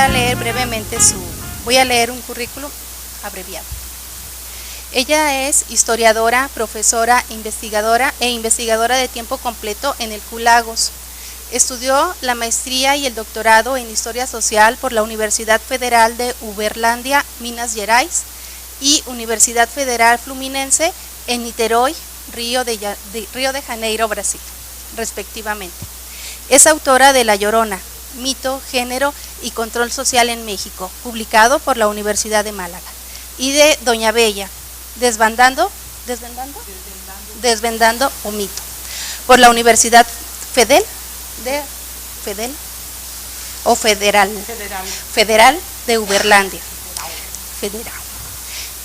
a leer brevemente voy a leer un currículum abreviado. Ella es historiadora, profesora, investigadora e investigadora de tiempo completo en el CULAGOS. Estudió la maestría y el doctorado en Historia Social por la Universidad Federal de Uberlândia, Minas Gerais, y Universidad Federal Fluminense en Niterói, Río de Janeiro, Brasil, respectivamente. Es autora de La Llorona, Mito, Género y Control Social en México, publicado por la Universidad de Málaga, y de Doña Bella, Desvendando un mito, por la Universidad Federal de Uberlândia. Federal.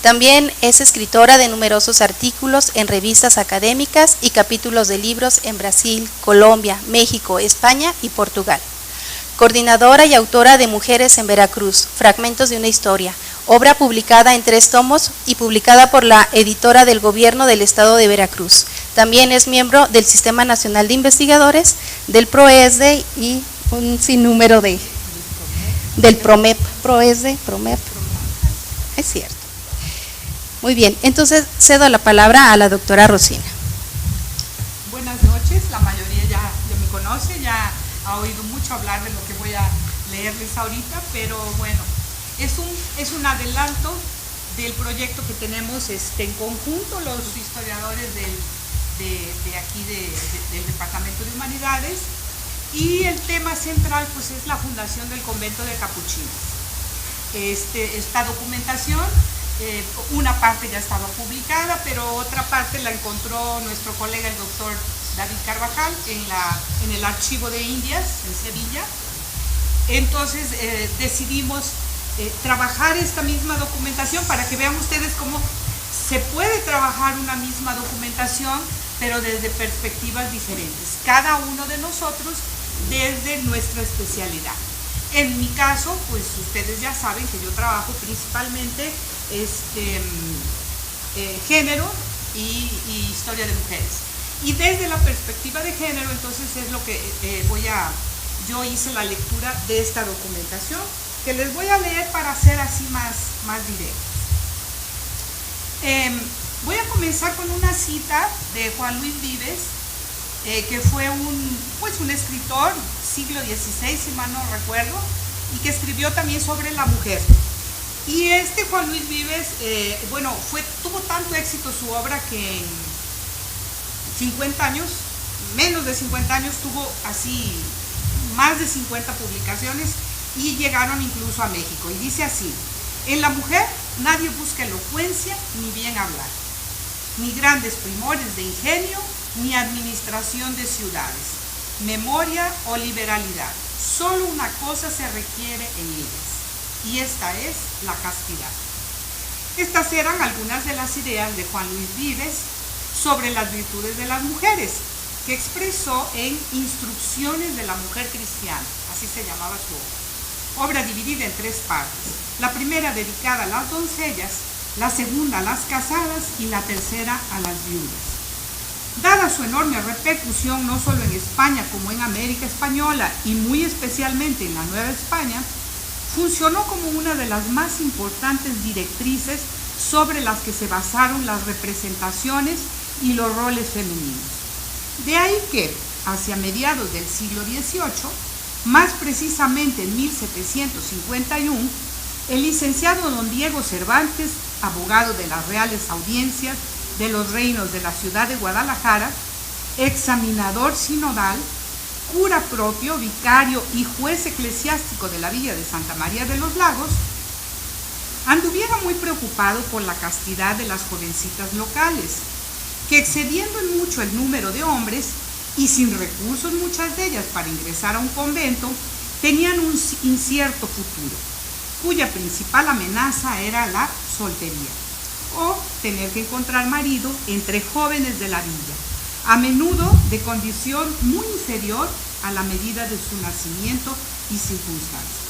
También es escritora de numerosos artículos en revistas académicas y capítulos de libros en Brasil, Colombia, México, España y Portugal. Coordinadora y autora de Mujeres en Veracruz, Fragmentos de una historia, obra publicada en 3 tomos y publicada por la editora del Gobierno del Estado de Veracruz. También es miembro del Sistema Nacional de Investigadores, del PROESDE y un sinnúmero del PROMEP. PROMEP. Es cierto. Muy bien, entonces cedo la palabra a la doctora Rosina. Buenas noches, la mayoría ya me conoce, ya ha oído mucho hablar de lo que voy a leerles ahorita, pero bueno, es un adelanto del proyecto que tenemos en conjunto los historiadores de aquí del Departamento de Humanidades, y el tema central pues es la fundación del convento de capuchinos. Esta documentación, una parte ya estaba publicada, pero otra parte la encontró nuestro colega el doctor David Carvajal en el Archivo de Indias en Sevilla. Entonces decidimos trabajar esta misma documentación para que vean ustedes cómo se puede trabajar una misma documentación, pero desde perspectivas diferentes, cada uno de nosotros desde nuestra especialidad. En mi caso, pues ustedes ya saben que yo trabajo principalmente género y historia de mujeres. Y desde la perspectiva de género, entonces es lo que yo hice la lectura de esta documentación, que les voy a leer para hacer así más directos. Voy a comenzar con una cita de Juan Luis Vives, que fue un escritor, siglo XVI, si mal no recuerdo, y que escribió también sobre la mujer. Y Juan Luis Vives, tuvo tanto éxito su obra que en 50 años, menos de 50 años, tuvo así más de 50 publicaciones y llegaron incluso a México. Y dice así: en la mujer nadie busca elocuencia ni bien hablar, ni grandes primores de ingenio, ni administración de ciudades, memoria o liberalidad. Solo una cosa se requiere en ellas, y esta es la castidad. Estas eran algunas de las ideas de Juan Luis Vives sobre las virtudes de las mujeres, que expresó en Instrucciones de la Mujer Cristiana, así se llamaba su obra dividida en 3 partes. La primera dedicada a las doncellas, la segunda a las casadas y la tercera a las viudas. Dada su enorme repercusión no solo en España como en América Española y muy especialmente en la Nueva España, funcionó como una de las más importantes directrices sobre las que se basaron las representaciones y los roles femeninos. De ahí que, hacia mediados del siglo XVIII, más precisamente en 1751, el licenciado don Diego Cervantes, abogado de las Reales Audiencias de los Reinos de la ciudad de Guadalajara, examinador sinodal, cura propio, vicario y juez eclesiástico de la villa de Santa María de los Lagos, anduviera muy preocupado por la castidad de las jovencitas locales, que excediendo en mucho el número de hombres y sin recursos muchas de ellas para ingresar a un convento, tenían un incierto futuro, cuya principal amenaza era la soltería, o tener que encontrar marido entre jóvenes de la villa, a menudo de condición muy inferior a la medida de su nacimiento y circunstancias.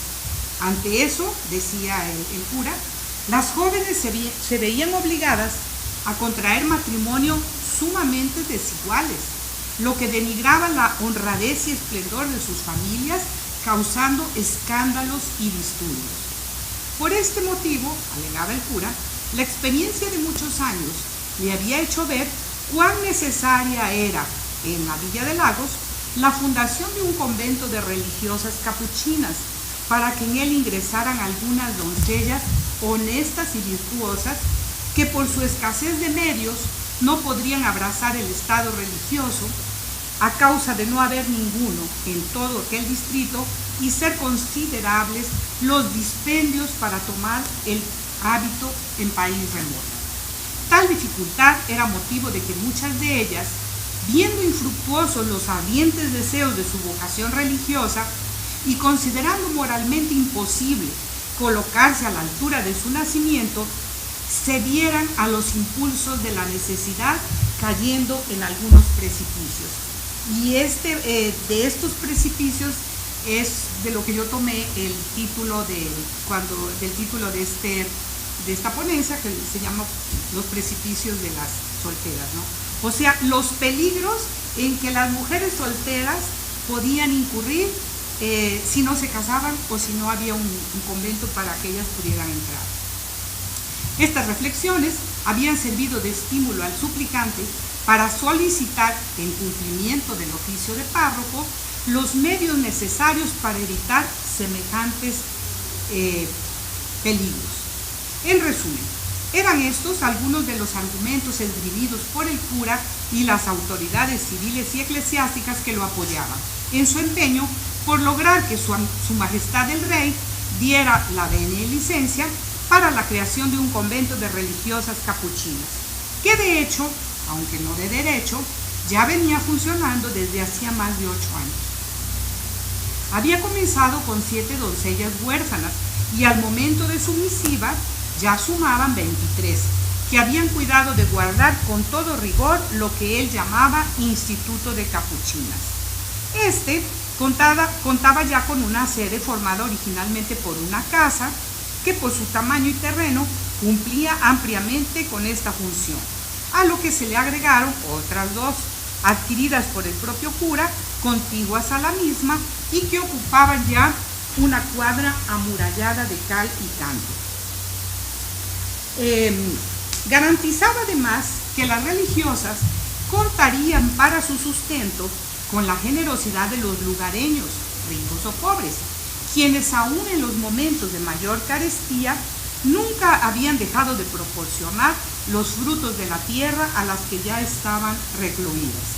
Ante eso, decía el cura, las jóvenes se veían obligadas a contraer matrimonio sumamente desiguales, lo que denigraba la honradez y esplendor de sus familias, causando escándalos y disturbios. Por este motivo, alegaba el cura, la experiencia de muchos años le había hecho ver cuán necesaria era en la Villa de Lagos la fundación de un convento de religiosas capuchinas para que en él ingresaran algunas doncellas honestas y virtuosas que por su escasez de medios no podrían abrazar el estado religioso a causa de no haber ninguno en todo aquel distrito y ser considerables los dispendios para tomar el hábito en país remoto. Tal dificultad era motivo de que muchas de ellas, viendo infructuosos los ardientes deseos de su vocación religiosa y considerando moralmente imposible colocarse a la altura de su nacimiento, cedieran a los impulsos de la necesidad, cayendo en algunos precipicios. Y de estos precipicios es de lo que yo tomé el título de esta ponencia, que se llama Los precipicios de las solteras, ¿no? O sea, los peligros en que las mujeres solteras podían incurrir si no se casaban o si no había un convento para que ellas pudieran entrar. Estas reflexiones habían servido de estímulo al suplicante para solicitar, en cumplimiento del oficio de párroco, los medios necesarios para evitar semejantes peligros. En resumen, eran estos algunos de los argumentos esgrimidos por el cura y las autoridades civiles y eclesiásticas que lo apoyaban en su empeño por lograr que su majestad el rey diera la venia licencia para la creación de un convento de religiosas capuchinas, que de hecho, aunque no de derecho, ya venía funcionando desde hacía más de 8 años. Había comenzado con 7 doncellas huérfanas y al momento de su misiva ya sumaban 23, que habían cuidado de guardar con todo rigor lo que él llamaba Instituto de Capuchinas. Este contaba ya con una sede formada originalmente por una casa que por su tamaño y terreno cumplía ampliamente con esta función, a lo que se le agregaron otras 2, adquiridas por el propio cura, contiguas a la misma y que ocupaban ya una cuadra amurallada de cal y canto. Garantizaba además que las religiosas contarían para su sustento con la generosidad de los lugareños, ricos o pobres, quienes aún en los momentos de mayor carestía nunca habían dejado de proporcionar los frutos de la tierra a las que ya estaban recluidas.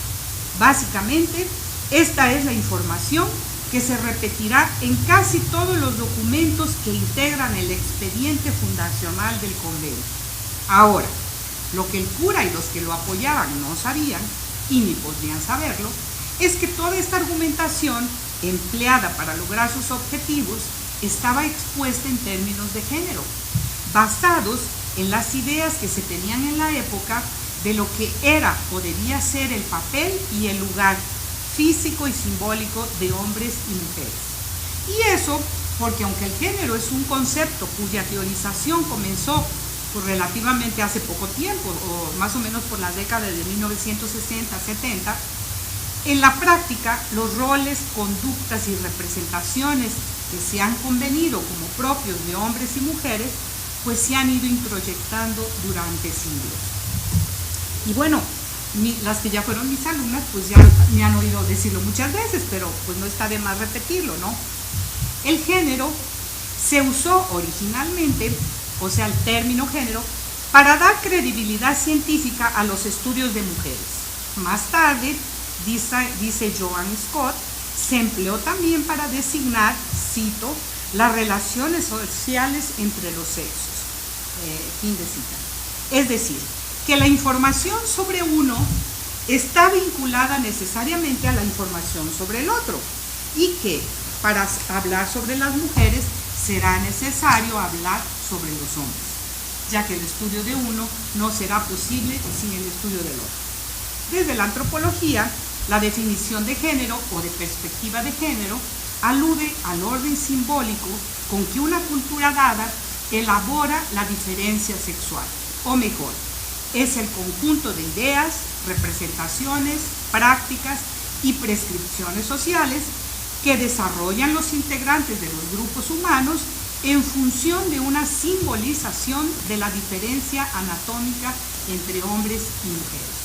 Básicamente, esta es la información que se repetirá en casi todos los documentos que integran el expediente fundacional del convento. Ahora, lo que el cura y los que lo apoyaban no sabían, y ni podrían saberlo, es que toda esta argumentación empleada para lograr sus objetivos estaba expuesta en términos de género, basados en las ideas que se tenían en la época de lo que era o debía ser el papel y el lugar físico y simbólico de hombres y mujeres. Y eso porque aunque el género es un concepto cuya teorización comenzó por relativamente hace poco tiempo, o más o menos por las décadas de 1960-70, en la práctica los roles, conductas y representaciones que se han convenido como propios de hombres y mujeres, pues se han ido introyectando durante siglos. Y bueno, las que ya fueron mis alumnas, pues ya me han oído decirlo muchas veces, pero pues no está de más repetirlo, ¿no? El género se usó originalmente, o sea, el término género, para dar credibilidad científica a los estudios de mujeres. Más tarde, dice Joan Scott, se empleó también para designar, cito, las relaciones sociales entre los sexos. Fin de cita. Es decir, que la información sobre uno está vinculada necesariamente a la información sobre el otro y que para hablar sobre las mujeres será necesario hablar sobre los hombres, ya que el estudio de uno no será posible sin el estudio del otro. Desde la antropología, la definición de género o de perspectiva de género alude al orden simbólico con que una cultura dada elabora la diferencia sexual, o mejor, es el conjunto de ideas, representaciones, prácticas y prescripciones sociales que desarrollan los integrantes de los grupos humanos en función de una simbolización de la diferencia anatómica entre hombres y mujeres.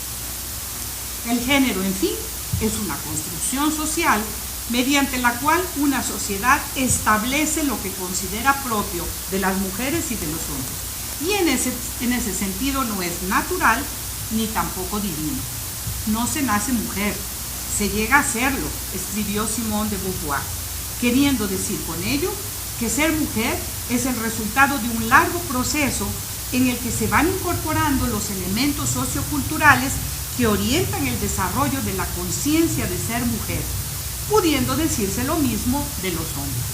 El género, en fin, es una construcción social mediante la cual una sociedad establece lo que considera propio de las mujeres y de los hombres. Y en ese sentido no es natural ni tampoco divino. No se nace mujer, se llega a serlo, escribió Simone de Beauvoir, queriendo decir con ello que ser mujer es el resultado de un largo proceso en el que se van incorporando los elementos socioculturales que orientan el desarrollo de la conciencia de ser mujer, pudiendo decirse lo mismo de los hombres.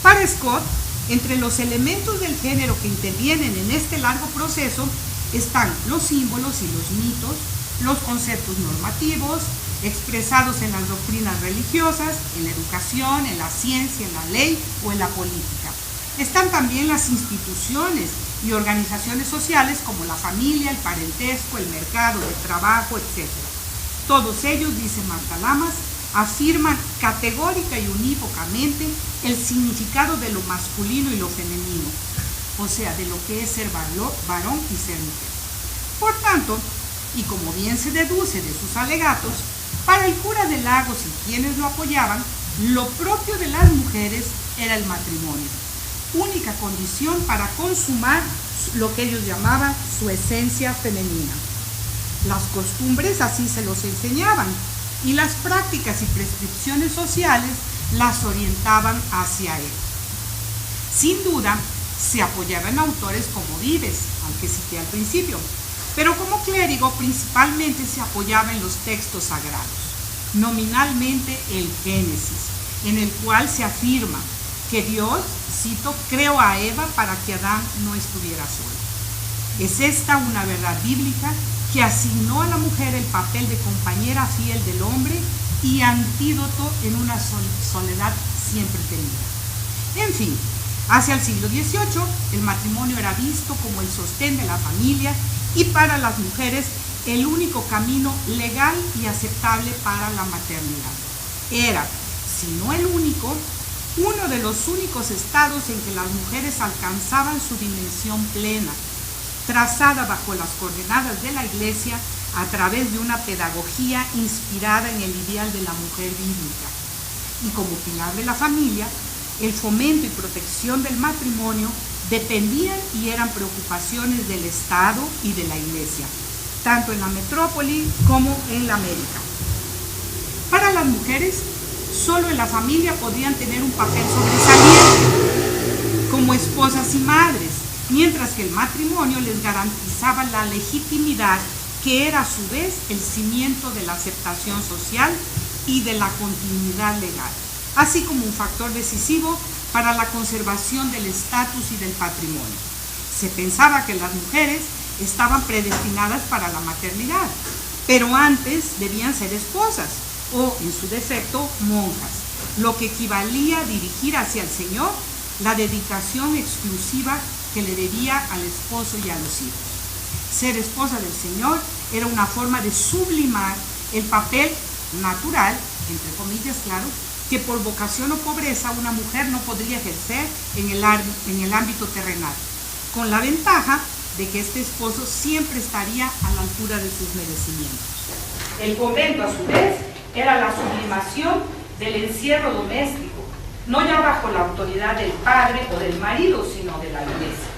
Para Scott, entre los elementos del género que intervienen en este largo proceso están los símbolos y los mitos, los conceptos normativos, expresados en las doctrinas religiosas, en la educación, en la ciencia, en la ley o en la política. Están también las instituciones y organizaciones sociales como la familia, el parentesco, el mercado de trabajo, etc. Todos ellos, dice Marta Lamas, afirman categórica y unívocamente el significado de lo masculino y lo femenino, o sea, de lo que es ser varón y ser mujer. Por tanto, y como bien se deduce de sus alegatos, para el cura de Lagos y quienes lo apoyaban, lo propio de las mujeres era el matrimonio, única condición para consumar lo que ellos llamaban su esencia femenina. Las costumbres así se los enseñaban y las prácticas y prescripciones sociales las orientaban hacia él. Sin duda, se apoyaba en autores como Vives, aunque cité al principio, pero como clérigo principalmente se apoyaba en los textos sagrados, nominalmente el Génesis, en el cual se afirma que Dios, cito, creó a Eva para que Adán no estuviera solo. Es esta una verdad bíblica que asignó a la mujer el papel de compañera fiel del hombre y antídoto en una soledad siempre temida. En fin, hacia el siglo XVIII, el matrimonio era visto como el sostén de la familia y para las mujeres el único camino legal y aceptable para la maternidad. Era, si no el único, uno de los únicos estados en que las mujeres alcanzaban su dimensión plena, trazada bajo las coordenadas de la Iglesia a través de una pedagogía inspirada en el ideal de la mujer bíblica. Y como pilar de la familia, el fomento y protección del matrimonio dependían y eran preocupaciones del Estado y de la Iglesia, tanto en la metrópoli como en la América. Para las mujeres, solo en la familia podían tener un papel sobresaliente, como esposas y madres, mientras que el matrimonio les garantizaba la legitimidad que era a su vez el cimiento de la aceptación social y de la continuidad legal, así como un factor decisivo para la conservación del estatus y del patrimonio. Se pensaba que las mujeres estaban predestinadas para la maternidad, pero antes debían ser esposas o, en su defecto, monjas, lo que equivalía a dirigir hacia el Señor la dedicación exclusiva que le debía al esposo y a los hijos. Ser esposa del Señor era una forma de sublimar el papel natural, entre comillas, claro, que por vocación o pobreza una mujer no podría ejercer en el ámbito terrenal, con la ventaja de que este esposo siempre estaría a la altura de sus merecimientos. El convento, a su vez, era la sublimación del encierro doméstico, no ya bajo la autoridad del padre o del marido, sino de la Iglesia.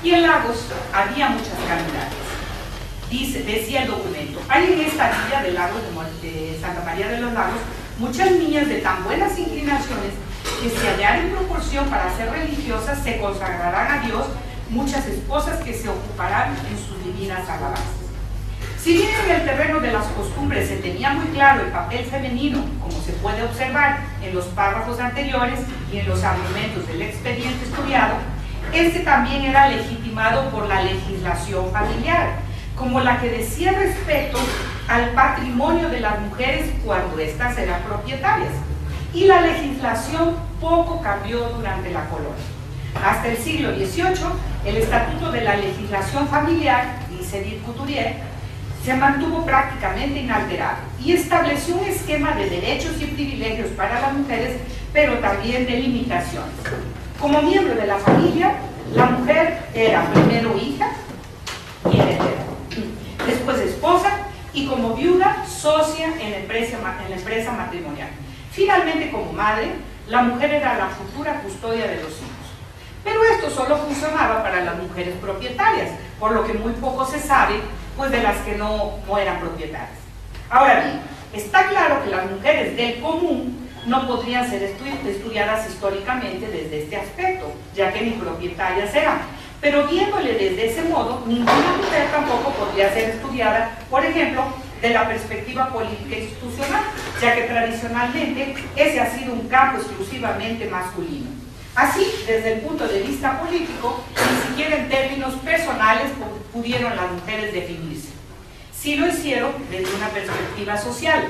Y en Lagos había muchas calidades. Decía el documento, hay en esta villa de Lagos, de Santa María de los Lagos, muchas niñas de tan buenas inclinaciones que si hallar en proporción para ser religiosas se consagrarán a Dios, muchas esposas que se ocuparán en sus divinas alabanzas. Si bien en el terreno de las costumbres se tenía muy claro el papel femenino, como se puede observar en los párrafos anteriores y en los argumentos del expediente estudiado, este también era legitimado por la legislación familiar, como la que decía respecto al patrimonio de las mujeres cuando éstas eran propietarias. Y la legislación poco cambió durante la colonia. Hasta el siglo XVIII, el Estatuto de la Legislación Familiar, dice Edith Couturier, se mantuvo prácticamente inalterado y estableció un esquema de derechos y privilegios para las mujeres, pero también de limitaciones. Como miembro de la familia, la mujer era primero hija y heredera, después esposa y como viuda, socia en la empresa matrimonial. Finalmente, como madre, la mujer era la futura custodia de los hijos. Pero esto solo funcionaba para las mujeres propietarias, por lo que muy poco se sabe pues, de las que no eran propietarias. Ahora bien, está claro que las mujeres del común no podrían ser estudiadas históricamente desde este aspecto, ya que ni propietarias eran. Pero viéndole desde ese modo, ninguna mujer tampoco podría ser estudiada, por ejemplo, de la perspectiva política institucional, ya que tradicionalmente ese ha sido un campo exclusivamente masculino. Así, desde el punto de vista político, ni siquiera en términos personales pudieron las mujeres definirse. Sí lo hicieron desde una perspectiva social,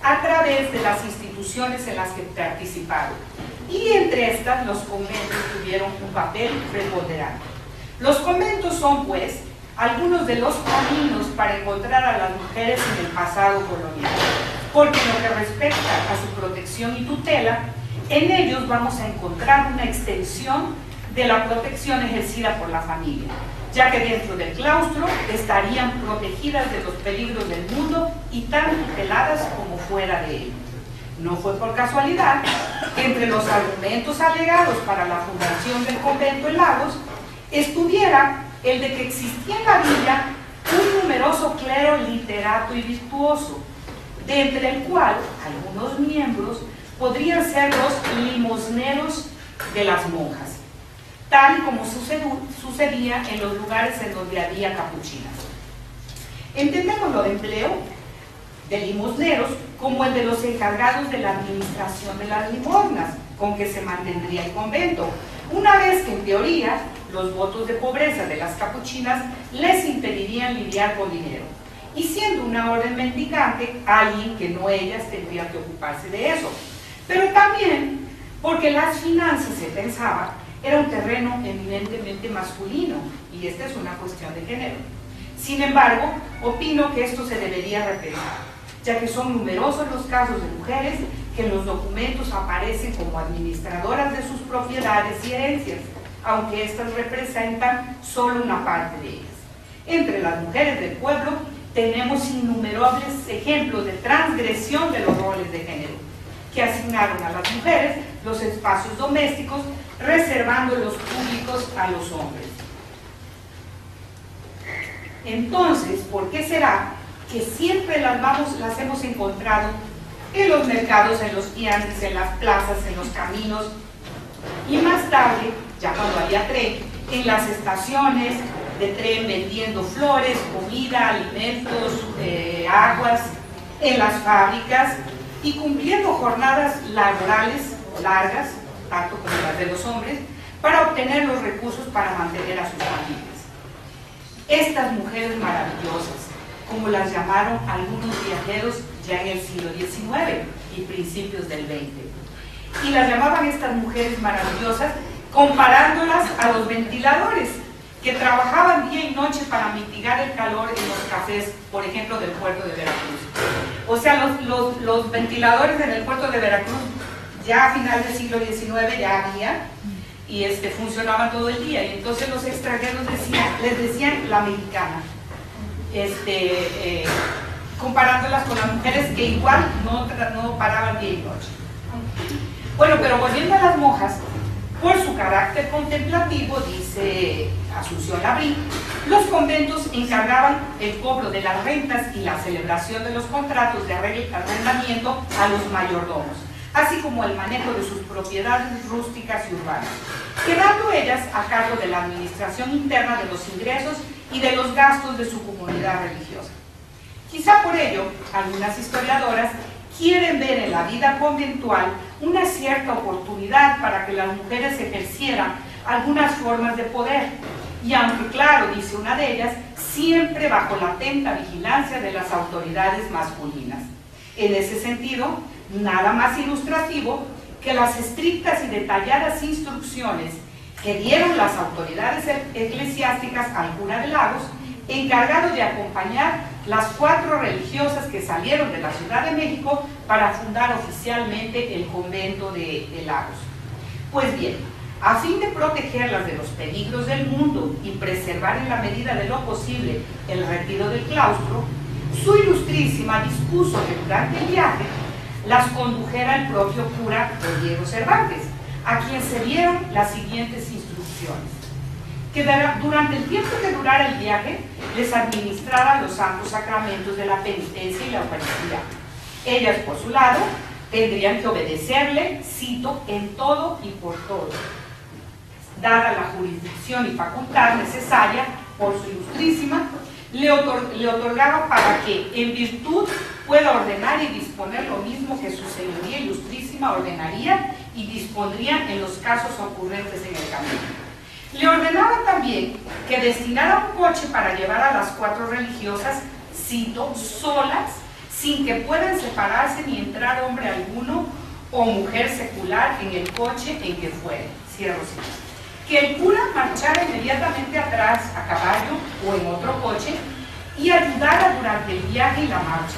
a través de las instituciones en las que participaron. Y entre estas, los conventos tuvieron un papel preponderante. Los conventos son, pues, algunos de los caminos para encontrar a las mujeres en el pasado colonial, porque en lo que respecta a su protección y tutela, en ellos vamos a encontrar una extensión de la protección ejercida por la familia, ya que dentro del claustro estarían protegidas de los peligros del mundo y tan tuteladas como fuera de él. No fue por casualidad que entre los argumentos alegados para la fundación del convento en Lagos estuviera el de que existía en la villa un numeroso clero literato y virtuoso, de entre el cual algunos miembros podrían ser los limosneros de las monjas, tal y como sucedía en los lugares en donde había capuchinas. Entendemos lo de empleo de limosneros como el de los encargados de la administración de las limosnas con que se mantendría el convento, una vez que en teoría los votos de pobreza de las capuchinas les impedirían lidiar con dinero, y siendo una orden mendicante, alguien que no ellas tendría que ocuparse de eso. Pero también porque las finanzas, se pensaba, era un terreno eminentemente masculino, y esta es una cuestión de género. Sin embargo, opino que esto se debería repensar, ya que son numerosos los casos de mujeres que en los documentos aparecen como administradoras de sus propiedades y herencias, aunque estas representan solo una parte de ellas. Entre las mujeres del pueblo tenemos innumerables ejemplos de transgresión de los roles de género, que asignaron a las mujeres los espacios domésticos, reservando los públicos a los hombres. Entonces, ¿por qué será que siempre las hemos encontrado en los mercados, en los tianguis, en las plazas, en los caminos, y más tarde, ya cuando había tren, en las estaciones de tren vendiendo flores, comida, alimentos, aguas, en las fábricas y cumpliendo jornadas laborales largas, tanto como las de los hombres, para obtener los recursos para mantener a sus familias? Estas mujeres maravillosas, como las llamaron algunos viajeros ya en el siglo XIX y principios del XX. Y las llamaban estas mujeres maravillosas comparándolas a los ventiladores, que trabajaban día y noche para mitigar el calor en los cafés, por ejemplo, del puerto de Veracruz. O sea, los ventiladores en el puerto de Veracruz, ya a final del siglo XIX ya había, y funcionaban todo el día, y entonces los extranjeros les decían la mexicana, comparándolas con las mujeres que igual no paraban día y noche. Bueno, pero volviendo a las monjas, por su carácter contemplativo, dice Asunción Labrín, los conventos encargaban el cobro de las rentas y la celebración de los contratos de arrendamiento a los mayordomos, así como el manejo de sus propiedades rústicas y urbanas, quedando ellas a cargo de la administración interna de los ingresos y de los gastos de su comunidad religiosa. Quizá por ello, algunas historiadoras quieren ver en la vida conventual una cierta oportunidad para que las mujeres ejercieran algunas formas de poder, y aunque claro, dice una de ellas, siempre bajo la atenta vigilancia de las autoridades masculinas. En ese sentido, nada más ilustrativo que las estrictas y detalladas instrucciones que dieron las autoridades eclesiásticas al cura de Lagos encargado de acompañar las 4 religiosas que salieron de la Ciudad de México para fundar oficialmente el convento de Lagos. Pues bien, a fin de protegerlas de los peligros del mundo y preservar en la medida de lo posible el retiro del claustro, su ilustrísima dispuso que durante el viaje las condujera el propio cura don Diego Cervantes, a quien se dieron las siguientes instrucciones: que durante el tiempo que durara el viaje les administrara los santos sacramentos de la penitencia y la Eucaristía. Ellas, por su lado, tendrían que obedecerle, cito, en todo y por todo, dada la jurisdicción y facultad necesaria por su ilustrísima, le otorgaba para que, en virtud, pueda ordenar y disponer lo mismo que su señoría ilustrísima ordenaría y dispondría en los casos ocurrentes en el camino. Le ordenaba también que destinara un coche para llevar a las 4 religiosas, cito, solas, sin que puedan separarse ni entrar hombre alguno o mujer secular en el coche en que fuere, cierro cita. Que el cura marchara inmediatamente atrás a caballo o en otro coche y ayudara durante el viaje y la marcha,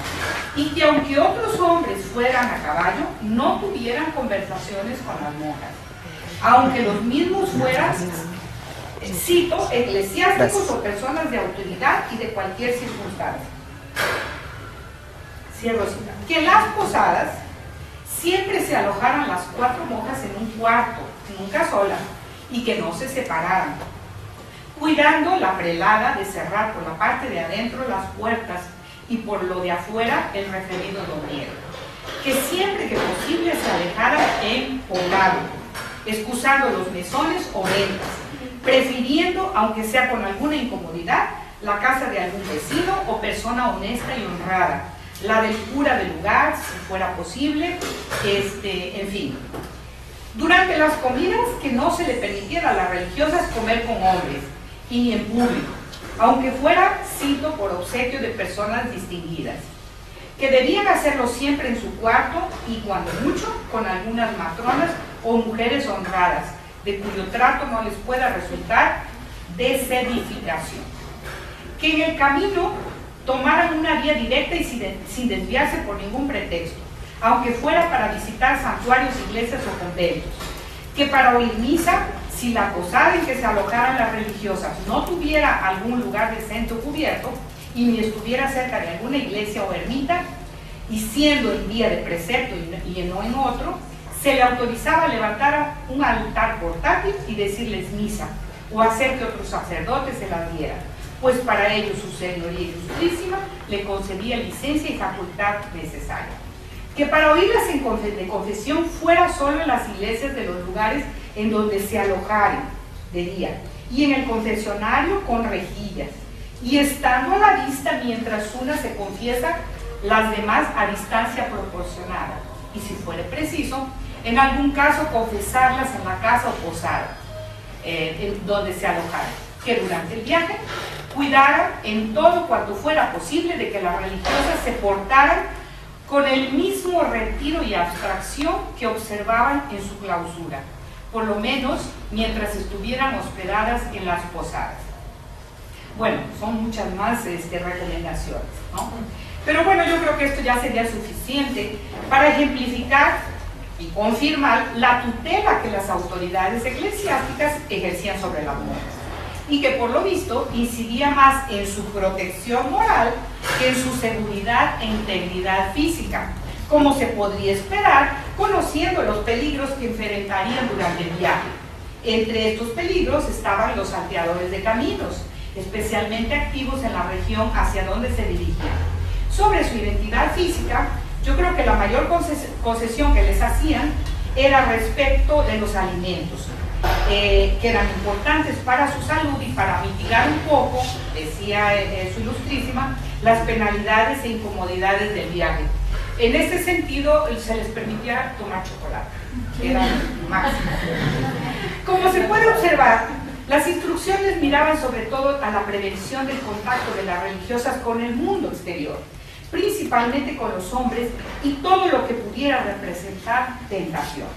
y que aunque otros hombres fueran a caballo, no tuvieran conversaciones con las monjas, aunque los mismos fueran, cito, eclesiásticos o personas de autoridad y de cualquier circunstancia. Cierro cita. Que en las posadas siempre se alojaran las 4 monjas en un cuarto, nunca solas, y que no se separaran, cuidando la prelada de cerrar por la parte de adentro las puertas y por lo de afuera el referido don Diego. Que siempre que posible se alejaran en poblado, excusando los mesones o ventas, prefiriendo, aunque sea con alguna incomodidad, la casa de algún vecino o persona honesta y honrada, la del cura del lugar, si fuera posible, en fin. Durante las comidas, que no se le permitiera a las religiosas comer con hombres, y ni en público, aunque fuera, cito, por obsequio de personas distinguidas. Que debían hacerlo siempre en su cuarto y, cuando mucho, con algunas matronas o mujeres honradas, de cuyo trato no les pueda resultar desedificación. Que en el camino tomaran una vía directa y sin desviarse por ningún pretexto, aunque fuera para visitar santuarios, iglesias o conventos. Que para oír misa, si la posada en que se alojaran las religiosas no tuviera algún lugar decente o cubierto, y ni estuviera cerca de alguna iglesia o ermita, y siendo en día de precepto y no en otro, se le autorizaba levantar un altar portátil y decirles misa, o hacer que otros sacerdotes se la dieran, pues para ello su señoría ilustrísima le concedía licencia y facultad necesaria. Que para oírlas de confesión fuera solo en las iglesias de los lugares en donde se alojaren de día, y en el confesionario con rejillas, y estando a la vista mientras una se confiesa, las demás a distancia proporcionada, y si fuere preciso, en algún caso confesarlas en la casa o posada donde se alojaran. Que durante el viaje cuidaran en todo cuanto fuera posible de que las religiosas se portaran con el mismo retiro y abstracción que observaban en su clausura, por lo menos mientras estuvieran hospedadas en las posadas. Bueno, son muchas más recomendaciones, ¿no? Pero bueno, yo creo que esto ya sería suficiente para ejemplificar y confirmar la tutela que las autoridades eclesiásticas ejercían sobre las mujeres, y que por lo visto incidía más en su protección moral que en su seguridad e integridad física, como se podría esperar, conociendo los peligros que enfrentarían durante el viaje. Entre estos peligros estaban los salteadores de caminos, especialmente activos en la región hacia donde se dirigían. Sobre su identidad física, yo creo que la mayor concesión que les hacían era respecto de los alimentos, que eran importantes para su salud y para mitigar un poco, decía su ilustrísima, las penalidades e incomodidades del viaje. En ese sentido, se les permitía tomar chocolate, que era el máximo. Como se puede observar, las instrucciones miraban sobre todo a la prevención del contacto de las religiosas con el mundo exterior, principalmente con los hombres y todo lo que pudiera representar tentación.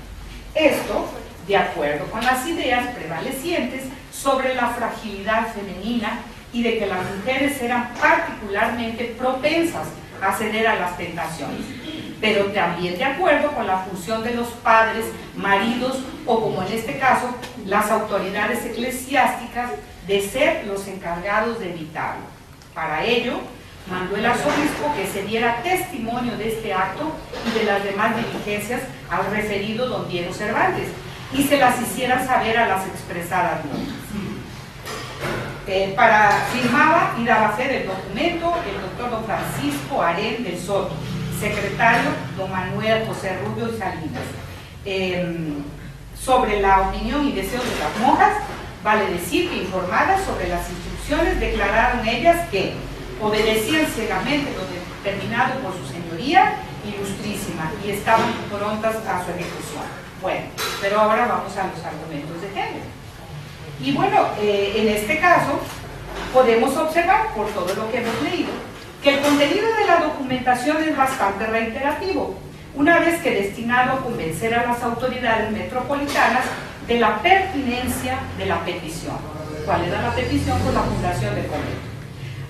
Esto, de acuerdo con las ideas prevalecientes sobre la fragilidad femenina y de que las mujeres eran particularmente propensas a ceder a las tentaciones, pero también de acuerdo con la función de los padres, maridos o, como en este caso, las autoridades eclesiásticas de ser los encargados de evitarlo. Para ello, mandó el arzobispo que se diera testimonio de este acto y de las demás diligencias al referido don Diego Cervantes y se las hicieran saber a las expresadas normas. Firmaba y daba fe del documento el doctor don Francisco Harén del Soto, secretario don Manuel José Rubio y Salinas. Sobre la opinión y deseos de las monjas, vale decir que informadas sobre las instrucciones declararon ellas que obedecían ciegamente lo determinado por su señoría ilustrísima y estaban prontas a su ejecución. Bueno, pero ahora vamos a los argumentos de género. Y bueno, en este caso podemos observar, por todo lo que hemos leído, que el contenido de la documentación es bastante reiterativo, una vez que destinado a convencer a las autoridades metropolitanas de la pertinencia de la petición. ¿Cuál era la petición? Pues la fundación del convento.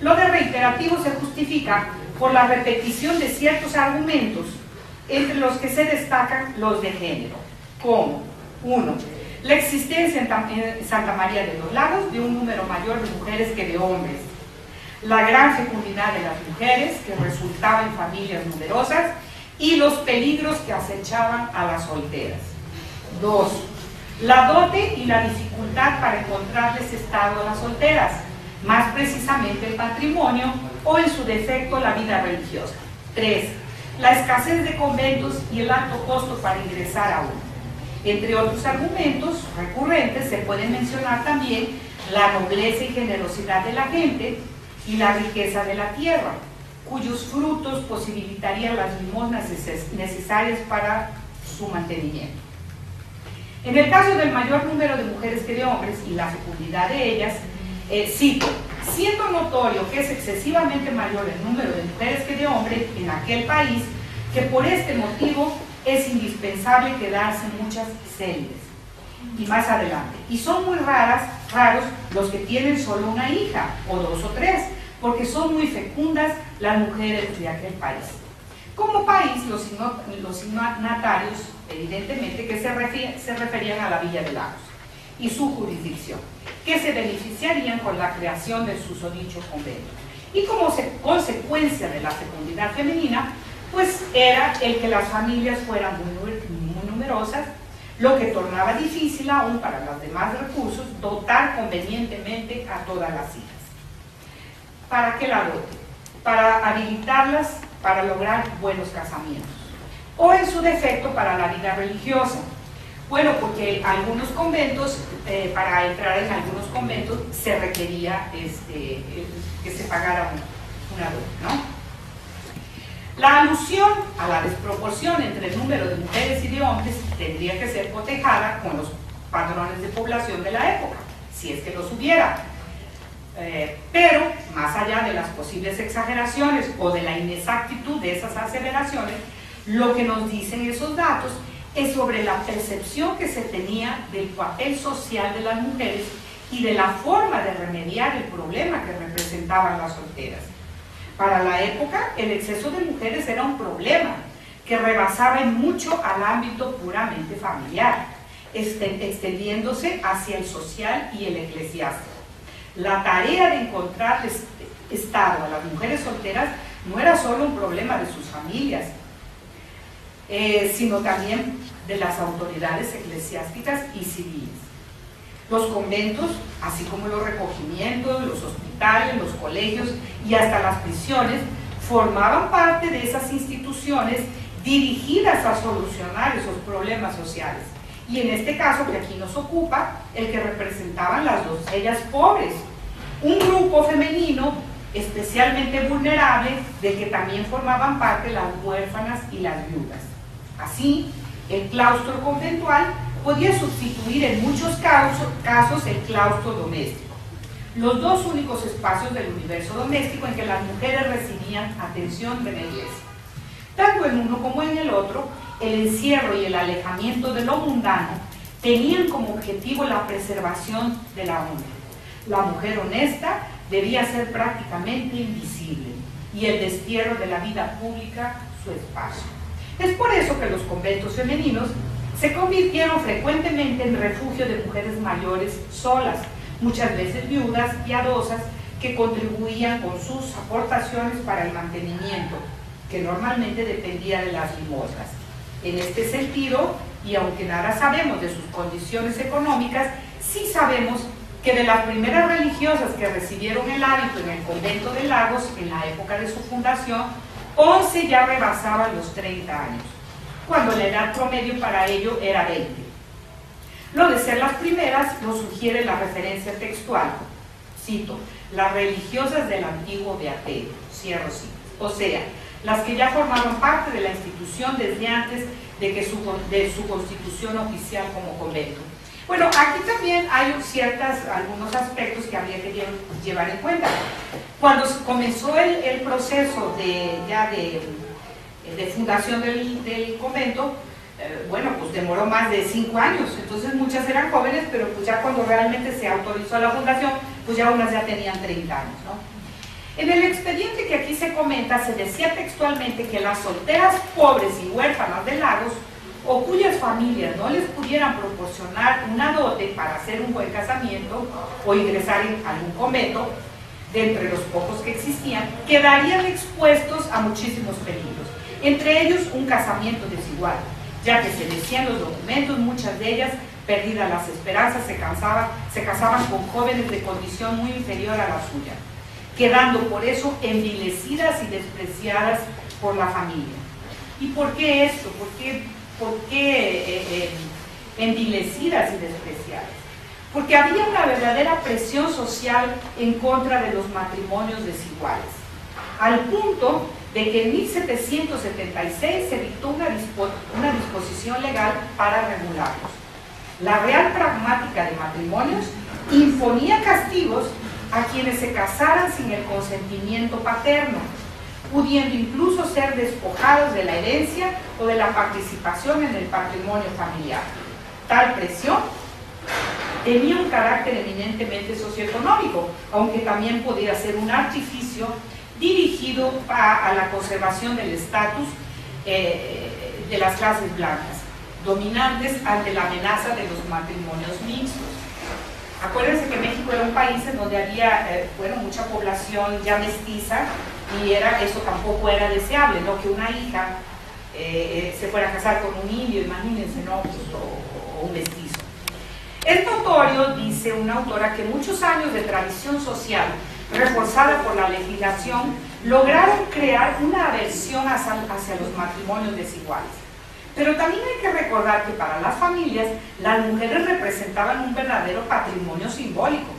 Lo de reiterativo se justifica por la repetición de ciertos argumentos, entre los que se destacan los de género, como 1. La existencia en Santa María de los Lagos de un número mayor de mujeres que de hombres, la gran fecundidad de las mujeres que resultaba en familias numerosas y los peligros que acechaban a las solteras. 2. La dote y la dificultad para encontrarles estado a las solteras, más precisamente el patrimonio o en su defecto la vida religiosa. 3. La escasez de conventos y el alto costo para ingresar a uno. Entre otros argumentos recurrentes se puede mencionar también la nobleza y generosidad de la gente y la riqueza de la tierra, cuyos frutos posibilitarían las limosnas necesarias para su mantenimiento. En el caso del mayor número de mujeres que de hombres y la fecundidad de ellas, cito, siendo notorio que es excesivamente mayor el número de mujeres que de hombres en aquel país, que por este motivo es indispensable quedarse muchas célibes. Y más adelante, y son muy raros los que tienen solo una hija, o 2 o 3, porque son muy fecundas las mujeres de aquel país. Como país, los signatarios, evidentemente, que se referían a la Villa de Lagos y su jurisdicción, que se beneficiarían con la creación del susodicho convento. Y como consecuencia de la fecundidad femenina, pues era el que las familias fueran muy numerosas, lo que tornaba difícil aún para los demás recursos dotar convenientemente a todas las hijas. ¿Para qué la dote? Para habilitarlas para lograr buenos casamientos, o en su defecto para la vida religiosa. Bueno, porque algunos conventos, para entrar en algunos conventos se requería que se pagara una dote, ¿no? La alusión a la desproporción entre el número de mujeres y de hombres tendría que ser cotejada con los padrones de población de la época, si es que los hubiera. Pero, más allá de las posibles exageraciones o de la inexactitud de esas aseveraciones, lo que nos dicen esos datos es sobre la percepción que se tenía del papel social de las mujeres y de la forma de remediar el problema que representaban las solteras. Para la época, el exceso de mujeres era un problema que rebasaba en mucho al ámbito puramente familiar, extendiéndose hacia el social y el eclesiástico. La tarea de encontrar estado a las mujeres solteras no era solo un problema de sus familias, sino también de las autoridades eclesiásticas y civiles. Los conventos, así como los recogimientos, los hospitales, los colegios y hasta las prisiones, formaban parte de esas instituciones dirigidas a solucionar esos problemas sociales. Y en este caso que aquí nos ocupa, el que representaban las doncellas pobres, un grupo femenino especialmente vulnerable del que también formaban parte las huérfanas y las viudas. Así, el claustro conventual podía sustituir en muchos casos el claustro doméstico, los dos únicos espacios del universo doméstico en que las mujeres recibían atención de la iglesia. Tanto en uno como en el otro, el encierro y el alejamiento de lo mundano tenían como objetivo la preservación de la honra. La mujer honesta debía ser prácticamente invisible y el destierro de la vida pública su espacio. Es por eso que los conventos femeninos se convirtieron frecuentemente en refugio de mujeres mayores solas, muchas veces viudas, piadosas, que contribuían con sus aportaciones para el mantenimiento, que normalmente dependía de las limosnas. En este sentido, y aunque nada sabemos de sus condiciones económicas, sí sabemos que de las primeras religiosas que recibieron el hábito en el convento de Lagos, en la época de su fundación, 11 ya rebasaban los 30 años, cuando la edad promedio para ello era 20. Lo de ser las primeras lo sugiere la referencia textual. Cito: las religiosas del antiguo beaterio, cierro citas. O sea, las que ya formaban parte de la institución desde antes de su constitución oficial como convento. Bueno, aquí también hay algunos aspectos que habría que llevar en cuenta. Cuando comenzó el proceso de fundación del convento, bueno, pues demoró más de 5 años, entonces muchas eran jóvenes, pero pues ya cuando realmente se autorizó la fundación, pues ya unas ya tenían 30 años, ¿no? En el expediente que aquí se comenta, se decía textualmente que las solteras pobres y huérfanas de Lagos, o cuyas familias no les pudieran proporcionar una dote para hacer un buen casamiento o ingresar en algún convento, de entre los pocos que existían, quedarían expuestos a muchísimos peligros, entre ellos un casamiento desigual, ya que se decían los documentos, muchas de ellas, perdidas las esperanzas, se casaban con jóvenes de condición muy inferior a la suya, quedando por eso envilecidas y despreciadas por la familia. ¿Y por qué esto? ¿Por qué envilecidas y despreciadas? Porque había una verdadera presión social en contra de los matrimonios desiguales, al punto de que en 1776 se dictó una disposición legal para regularlos. La Real Pragmática de Matrimonios imponía castigos a quienes se casaran sin el consentimiento paterno, pudiendo incluso ser despojados de la herencia o de la participación en el patrimonio familiar. Tal presión tenía un carácter eminentemente socioeconómico, aunque también podía ser un artificio dirigido a la conservación del estatus de las clases blancas, dominantes ante la amenaza de los matrimonios mixtos. Acuérdense que México era un país en donde había mucha población ya mestiza, y eso tampoco era deseable, ¿no? Que una hija se fuera a casar con un indio, imagínense, ¿no? O un mestizo. Es notorio, dice una autora, que muchos años de tradición social reforzada por la legislación lograron crear una aversión hacia los matrimonios desiguales. Pero también hay que recordar que para las familias las mujeres representaban un verdadero patrimonio simbólico.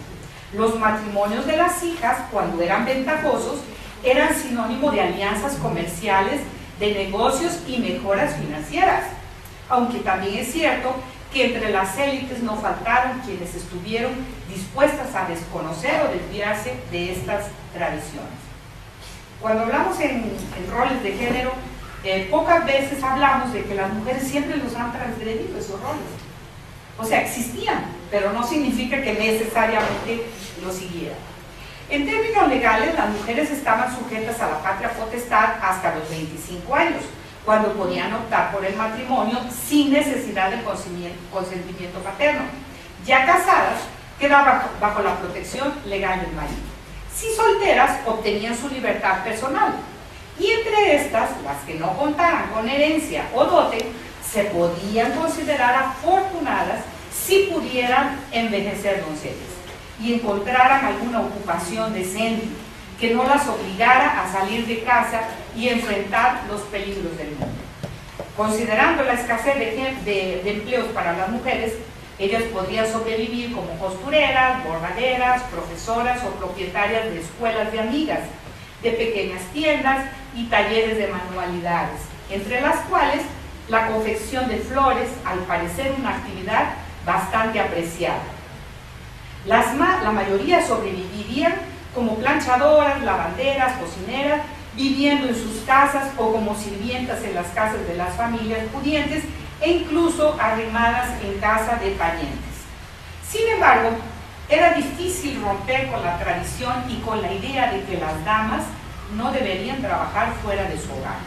Los matrimonios de las hijas, cuando eran ventajosos, eran sinónimo de alianzas comerciales, de negocios y mejoras financieras. Aunque también es cierto que entre las élites no faltaron quienes estuvieron dispuestas a desconocer o desviarse de estas tradiciones. Cuando hablamos en roles de género, pocas veces hablamos de que las mujeres siempre los han transgredido esos roles. O sea, existían, pero no significa que necesariamente lo siguieran. En términos legales, las mujeres estaban sujetas a la patria potestad hasta los 25 años, cuando podían optar por el matrimonio sin necesidad de consentimiento paterno. Ya casadas, quedaban bajo la protección legal del marido. Si solteras, obtenían su libertad personal. Y entre estas, las que no contaran con herencia o dote, se podían considerar afortunadas si pudieran envejecer doncellas y encontraran alguna ocupación decente que no las obligara a salir de casa y enfrentar los peligros del mundo. Considerando la escasez de empleos para las mujeres, ellas podrían sobrevivir como costureras, bordaderas, profesoras o propietarias de escuelas de amigas, de pequeñas tiendas y talleres de manualidades, entre las cuales la confección de flores, al parecer una actividad bastante apreciada. La mayoría sobrevivirían como planchadoras, lavanderas, cocineras, viviendo en sus casas o como sirvientas en las casas de las familias pudientes e incluso arrimadas en casa de parientes. Sin embargo, Era difícil romper con la tradición y con la idea de que las damas no deberían trabajar fuera de su hogar,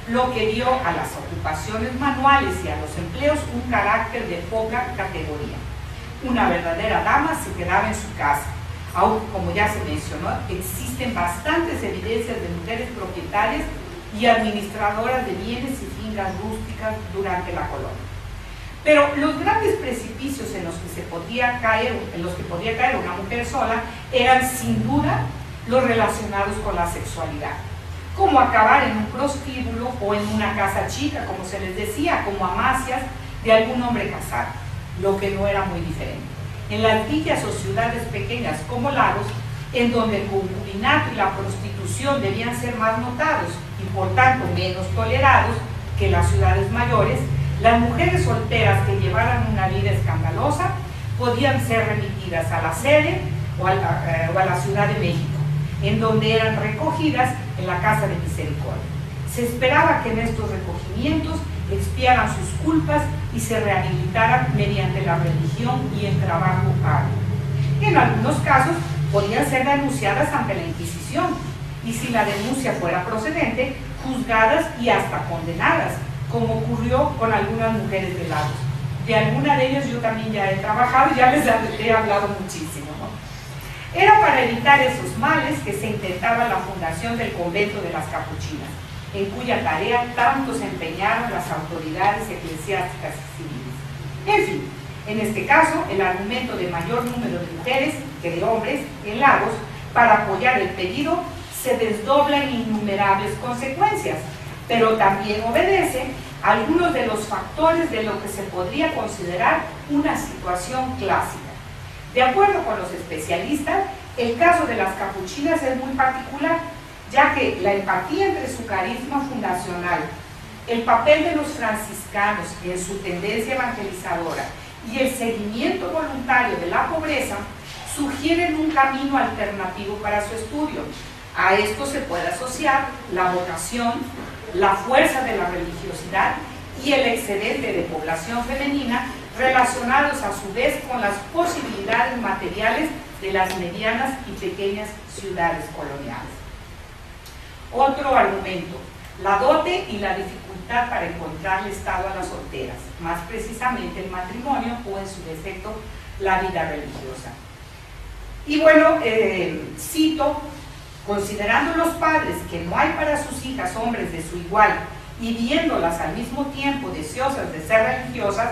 lo que dio a las ocupaciones manuales y a los empleos un carácter de poca categoría. Una verdadera dama se quedaba en su casa, aunque, como ya se mencionó, existen bastantes evidencias de mujeres propietarias y administradoras de bienes y fincas rústicas durante la colonia. Pero los grandes precipicios en los que podía caer una mujer sola eran sin duda los relacionados con la sexualidad, como acabar en un prostíbulo o en una casa chica, como se les decía, como amacias de algún hombre casado, lo que no era muy diferente. En las villas o ciudades pequeñas como Lagos, en donde el concubinato y la prostitución debían ser más notados y por tanto menos tolerados que las ciudades mayores, las mujeres solteras que llevaran una vida escandalosa podían ser remitidas a la sede o a la Ciudad de México, en donde eran recogidas en la Casa de Misericordia. Se esperaba que en estos recogimientos expiaran sus culpas y se rehabilitaran mediante la religión y el trabajo arduo. En algunos casos podían ser denunciadas ante la Inquisición y, si la denuncia fuera procedente, juzgadas y hasta condenadas, como ocurrió con algunas mujeres de Lagos. De alguna de ellas yo también ya he trabajado y ya les he hablado muchísimo, ¿no? Era para evitar esos males que se intentaba la fundación del convento de las Capuchinas, en cuya tarea tanto se empeñaron las autoridades eclesiásticas y civiles. En fin, en este caso, el argumento de mayor número de mujeres que de hombres en Lagos para apoyar el pedido se desdobla en innumerables consecuencias, pero también obedece a algunos de los factores de lo que se podría considerar una situación clásica. De acuerdo con los especialistas, el caso de las capuchinas es muy particular, ya que la empatía entre su carisma fundacional, el papel de los franciscanos en su tendencia evangelizadora y el seguimiento voluntario de la pobreza sugieren un camino alternativo para su estudio. A esto se puede asociar la vocación, la fuerza de la religiosidad y el excedente de población femenina, relacionados a su vez con las posibilidades materiales de las medianas y pequeñas ciudades coloniales. Otro argumento, la dote y la dificultad para encontrarle estado a las solteras, más precisamente el matrimonio o en su defecto la vida religiosa. Y bueno, cito: considerando los padres que no hay para sus hijas hombres de su igual y viéndolas al mismo tiempo deseosas de ser religiosas,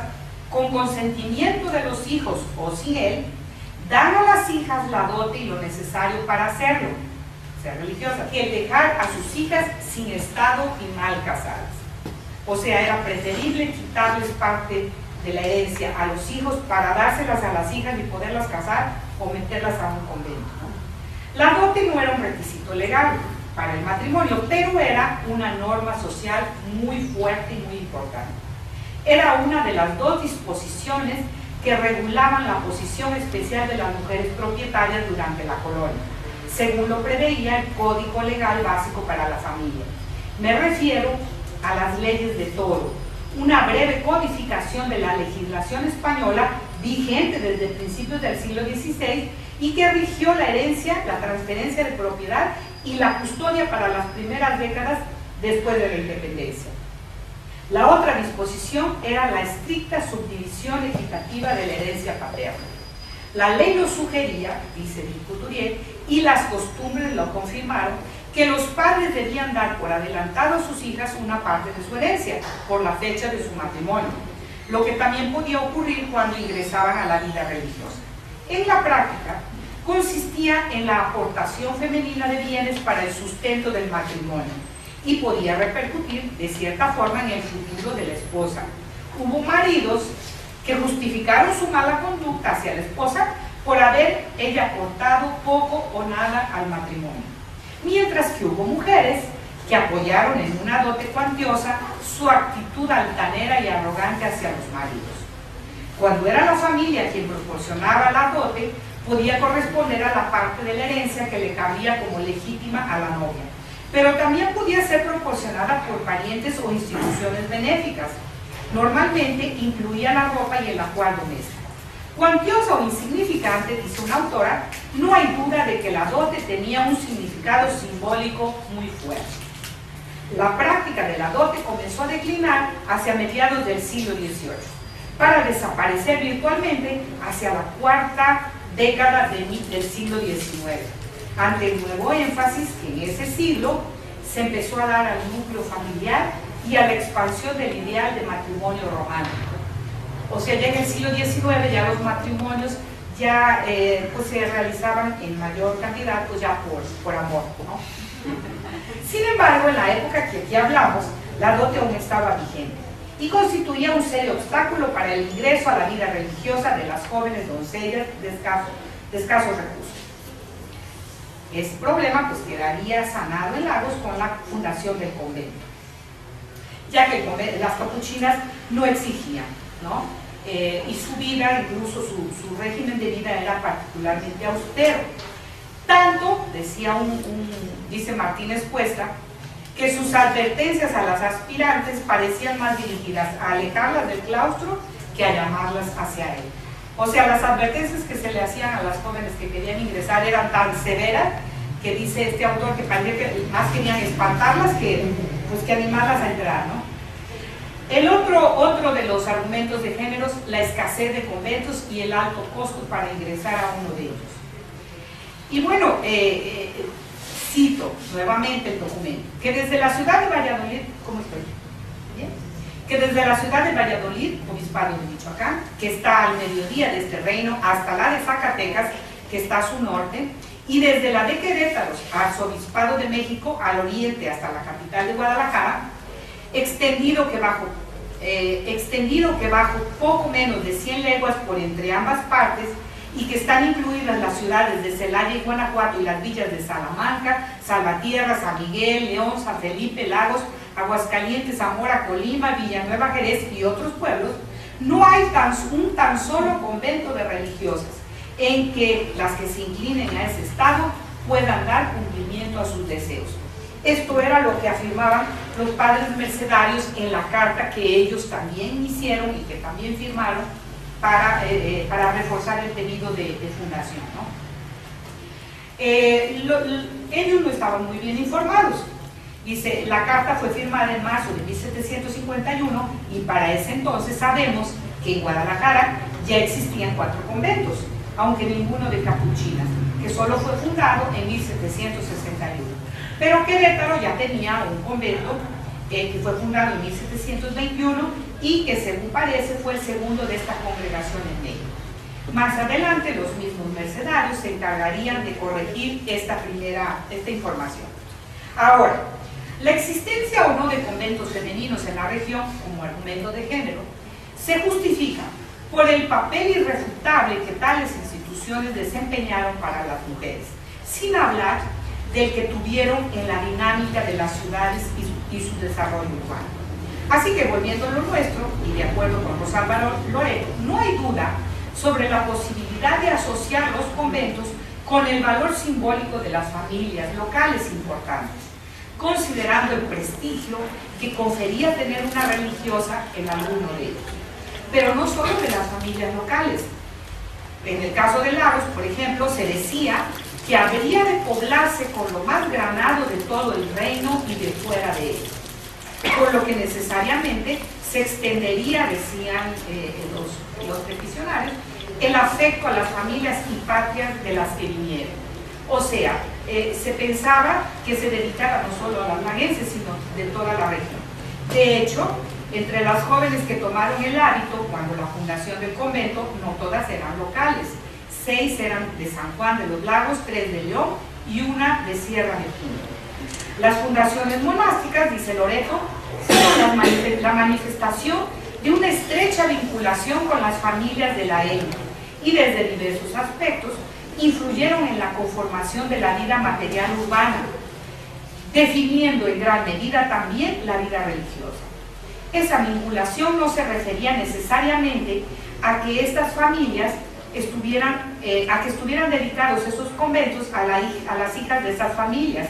con consentimiento de los hijos o sin él, dan a las hijas la dote y lo necesario para hacerlo, ser religiosas, y el dejar a sus hijas sin estado y mal casadas. O sea, era preferible quitarles parte de la herencia a los hijos para dárselas a las hijas y poderlas casar o meterlas a un convento, ¿no? La dote no era un requisito legal para el matrimonio, pero era una norma social muy fuerte y muy importante. Era una de las dos disposiciones que regulaban la posición especial de las mujeres propietarias durante la colonia, según lo preveía el Código Legal Básico para la Familia. Me refiero a las leyes de Toro, una breve codificación de la legislación española vigente desde principios del siglo XVI y que rigió la herencia, la transferencia de propiedad y la custodia para las primeras décadas después de la independencia. La otra disposición era la estricta subdivisión equitativa de la herencia paterna. La ley lo sugería, dice Couturier, y las costumbres lo confirmaron, que los padres debían dar por adelantado a sus hijas una parte de su herencia por la fecha de su matrimonio, lo que también podía ocurrir cuando ingresaban a la vida religiosa. En la práctica, consistía en la aportación femenina de bienes para el sustento del matrimonio y podía repercutir de cierta forma en el futuro de la esposa. Hubo maridos que justificaron su mala conducta hacia la esposa por haber ella aportado poco o nada al matrimonio, mientras que hubo mujeres que apoyaron en una dote cuantiosa su actitud altanera y arrogante hacia los maridos. Cuando era la familia quien proporcionaba la dote, podía corresponder a la parte de la herencia que le cabía como legítima a la novia, pero también podía ser proporcionada por parientes o instituciones benéficas. Normalmente incluía la ropa y el ajuar doméstico. Cuantiosa o insignificante, dice una autora, no hay duda de que la dote tenía un significado simbólico muy fuerte. La práctica de la dote comenzó a declinar hacia mediados del siglo XVIII, para desaparecer virtualmente hacia la cuarta década del siglo XIX, ante el nuevo énfasis que en ese siglo se empezó a dar al núcleo familiar y a la expansión del ideal de matrimonio romántico. O sea, ya en el siglo XIX ya los matrimonios ya pues se realizaban en mayor cantidad pues ya por amor, ¿no? Sin embargo, en la época que aquí hablamos, la dote aún estaba vigente y constituía un serio obstáculo para el ingreso a la vida religiosa de las jóvenes doncellas de escasos recursos. Ese problema pues quedaría sanado en Lagos con la fundación del convento, ya que las capuchinas no exigían, ¿no? Y su vida, incluso su régimen de vida era particularmente austero. Tanto, decía dice Martínez Cuesta, que sus advertencias a las aspirantes parecían más dirigidas a alejarlas del claustro que a llamarlas hacia él. O sea, las advertencias que se le hacían a las jóvenes que querían ingresar eran tan severas que dice este autor que parecía que más querían espantarlas que animarlas a entrar, ¿no? El otro de los argumentos de géneros, la escasez de conventos y el alto costo para ingresar a uno de ellos. Y bueno, cito nuevamente el documento, que desde la ciudad de Valladolid, ¿cómo estoy? ¿Bien? Que desde la ciudad de Valladolid, obispado de Michoacán, que está al mediodía de este reino, hasta la de Zacatecas, que está a su norte, y desde la de Querétaro, arzobispado de México, al oriente hasta la capital de Guadalajara, extendido que bajo poco menos de 100 leguas por entre ambas partes, y que están incluidas las ciudades de Celaya y Guanajuato y las villas de Salamanca, Salvatierra, San Miguel, León, San Felipe, Lagos, Aguascalientes, Zamora, Colima, Villanueva, Jerez y otros pueblos, no hay un tan solo convento de religiosas en que las que se inclinen a ese estado puedan dar cumplimiento a sus deseos. Esto era lo que afirmaban los padres mercedarios en la carta que ellos también hicieron y que también firmaron para reforzar el pedido de fundación, ¿no? Ellos no estaban muy bien informados. Dice, la carta fue firmada en marzo de 1751 y para ese entonces sabemos que en Guadalajara ya existían 4 conventos, aunque ninguno de capuchinas, que solo fue fundado en 1761. Pero Querétaro ya tenía un convento que fue fundado en 1721 y que según parece fue el segundo de esta congregación en México. Más adelante los mismos mercedarios se encargarían de corregir esta información. Ahora, la existencia o no de conventos femeninos en la región como argumento de género se justifica por el papel irrefutable que tales instituciones desempeñaron para las mujeres, sin hablar del que tuvieron en la dinámica de las ciudades y su desarrollo urbano. Así que volviendo a lo nuestro, y de acuerdo con Rosalba Loreto, no hay duda sobre la posibilidad de asociar los conventos con el valor simbólico de las familias locales importantes, considerando el prestigio que confería tener una religiosa en alguno de ellos. Pero no solo de las familias locales. En el caso de Lagos, por ejemplo, se decía que habría de poblarse con lo más granado de todo el reino y de fuera de él, por lo que necesariamente se extendería, decían los peticionarios, el afecto a las familias y patrias de las que vinieron. O sea, se pensaba que se dedicara no solo a las laguenses, sino de toda la región. De hecho, entre las jóvenes que tomaron el hábito cuando la fundación del convento, no todas eran locales. 6 eran de San Juan de los Lagos, 3 de León y 1 de Sierra de Punta. Las fundaciones monásticas, dice Loreto, fueron la manifestación de una estrecha vinculación con las familias de la etnia y desde diversos aspectos influyeron en la conformación de la vida material urbana, definiendo en gran medida también la vida religiosa. Esa vinculación no se refería necesariamente a que estas familias estuvieran dedicados esos conventos a las hijas de esas familias,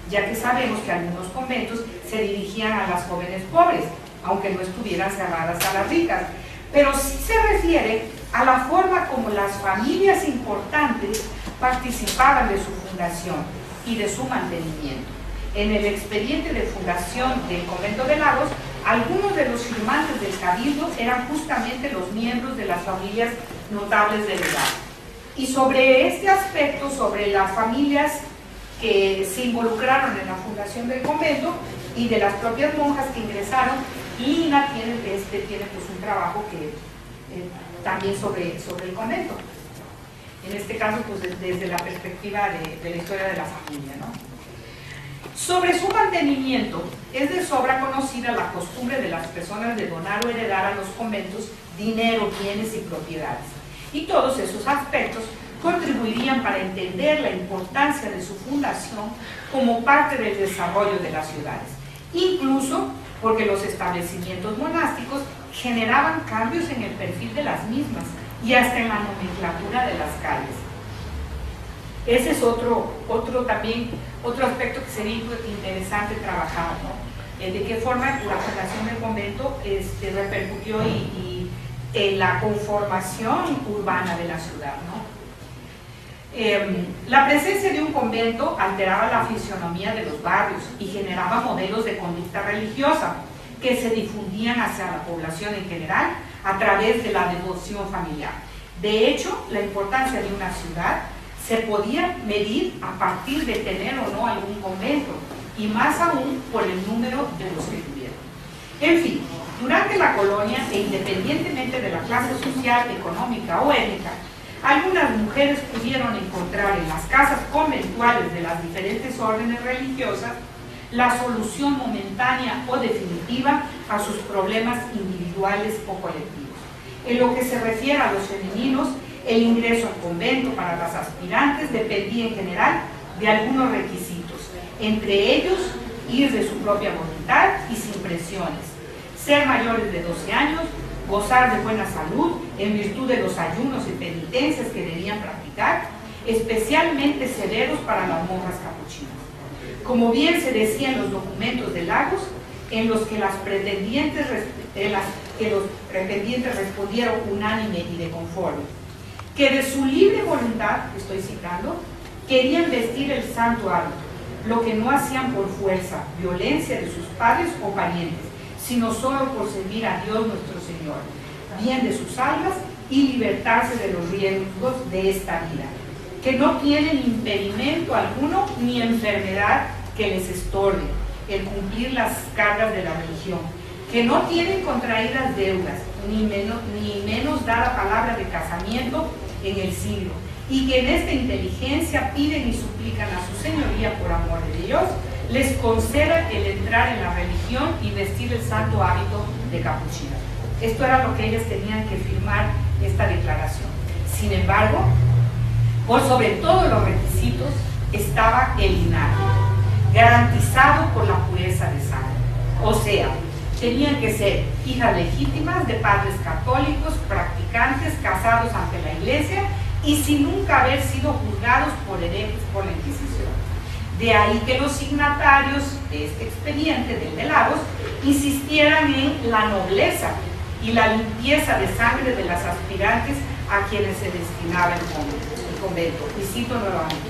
ya que sabemos que algunos conventos se dirigían a las jóvenes pobres, aunque no estuvieran cerradas a las ricas, pero sí se refiere a la forma como las familias importantes participaban de su fundación y de su mantenimiento. En el expediente de fundación del convento de Lagos, algunos de los firmantes del cabildo eran justamente los miembros de las familias notables del lugar. Y sobre este aspecto, sobre las familias que se involucraron en la fundación del convento y de las propias monjas que ingresaron, Lina tiene pues un trabajo que también sobre el convento. En este caso, pues desde la perspectiva de la historia de la familia, ¿no? Sobre su mantenimiento, es de sobra conocida la costumbre de las personas de donar o heredar a los conventos dinero, bienes y propiedades. Y todos esos aspectos contribuirían para entender la importancia de su fundación como parte del desarrollo de las ciudades, incluso porque los establecimientos monásticos generaban cambios en el perfil de las mismas y hasta en la nomenclatura de las calles. Ese es otro aspecto que sería interesante trabajar, ¿no? De qué forma la fundación del convento repercutió en la conformación urbana de la ciudad, ¿no? La presencia de un convento alteraba la fisonomía de los barrios y generaba modelos de conducta religiosa que se difundían hacia la población en general a través de la devoción familiar. De hecho, la importancia de una ciudad se podía medir a partir de tener o no algún convento, y más aún por el número de los que tuvieron. En fin, durante la colonia, e independientemente de la clase social, económica o étnica, algunas mujeres pudieron encontrar en las casas conventuales de las diferentes órdenes religiosas la solución momentánea o definitiva a sus problemas individuales o colectivos. En lo que se refiere a los femeninos, el ingreso al convento para las aspirantes dependía en general de algunos requisitos, entre ellos ir de su propia voluntad y sin presiones, ser mayores de 12 años, gozar de buena salud en virtud de los ayunos y penitencias que debían practicar, especialmente severos para las monjas capuchinas. Como bien se decía en los documentos de Lagos, en los que los pretendientes respondieron unánime y de conforme, que de su libre voluntad, estoy citando, querían vestir el santo hábito, lo que no hacían por fuerza, violencia de sus padres o parientes, sino solo por servir a Dios nuestro Señor, bien de sus almas y libertarse de los riesgos de esta vida, que no tienen impedimento alguno ni enfermedad que les estorbe el cumplir las cargas de la religión, que no tienen contraídas deudas, ni menos dada palabra de casamiento en el siglo, y que en esta inteligencia piden y suplican a su señoría por amor de Dios, les conceda el entrar en la religión y vestir el santo hábito de capuchina. Esto era lo que ellas tenían que firmar, esta declaración. Sin embargo, por sobre todos los requisitos estaba el linaje, garantizado por la pureza de sangre. O sea, tenían que ser hijas legítimas de padres católicos, practicantes, casados ante la Iglesia y sin nunca haber sido juzgados por herejes por la Inquisición. De ahí que los signatarios de este expediente del de Lagos insistieran en la nobleza y la limpieza de sangre de las aspirantes a quienes se destinaba el convento. Y cito nuevamente,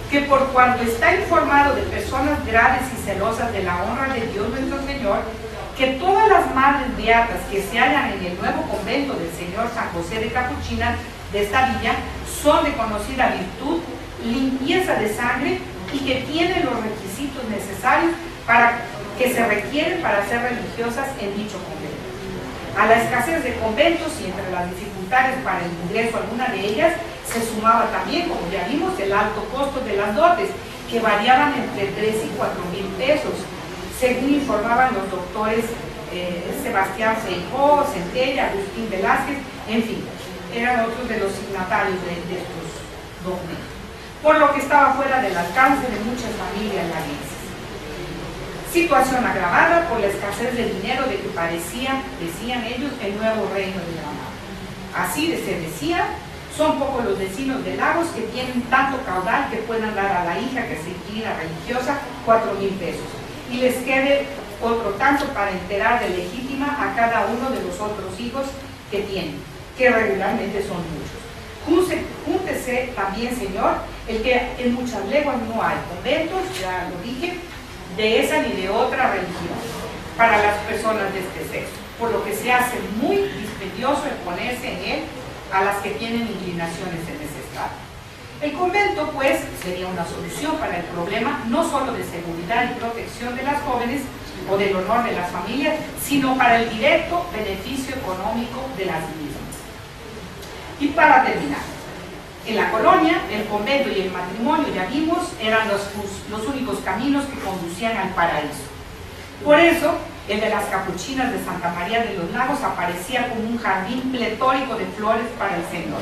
que por cuanto está informado de personas graves y celosas de la honra de Dios nuestro Señor, que todas las madres beatas que se hallan en el nuevo convento del Señor San José de Capuchina de esta villa son de conocida virtud, limpieza de sangre y que tienen los requisitos necesarios que se requieren para ser religiosas en dicho convento. A la escasez de conventos y entre las dificultades para el ingreso a alguna de ellas se sumaba también, como ya vimos, el alto costo de las dotes, que variaban entre 3 y 4 mil pesos, según informaban los doctores Sebastián Feijó, Centella, Agustín Velázquez, en fin, eran otros de los signatarios de estos documentos, por lo que estaba fuera del alcance de muchas familias laguenses. Situación agravada por la escasez de dinero de que parecía, decían ellos, el nuevo reino de Granada. Así se decía, son pocos los vecinos de Lagos que tienen tanto caudal que puedan dar a la hija que se inclina religiosa 4 mil pesos y les quede otro tanto para enterar de legítima a cada uno de los otros hijos que tienen. que regularmente son muchos. Júntese también, Señor, el que en muchas lenguas no hay conventos, ya lo dije, de esa ni de otra religión, para las personas de este sexo, por lo que se hace muy dispendioso el ponerse en él a las que tienen inclinaciones en ese estado. El convento, pues, sería una solución para el problema no solo de seguridad y protección de las jóvenes o del honor de las familias, sino para el directo beneficio económico de las mismas. Y para terminar, en la colonia, el convento y el matrimonio, ya vimos, eran los únicos caminos que conducían al paraíso. Por eso, el de las capuchinas de Santa María de los Lagos aparecía como un jardín pletórico de flores para el Señor.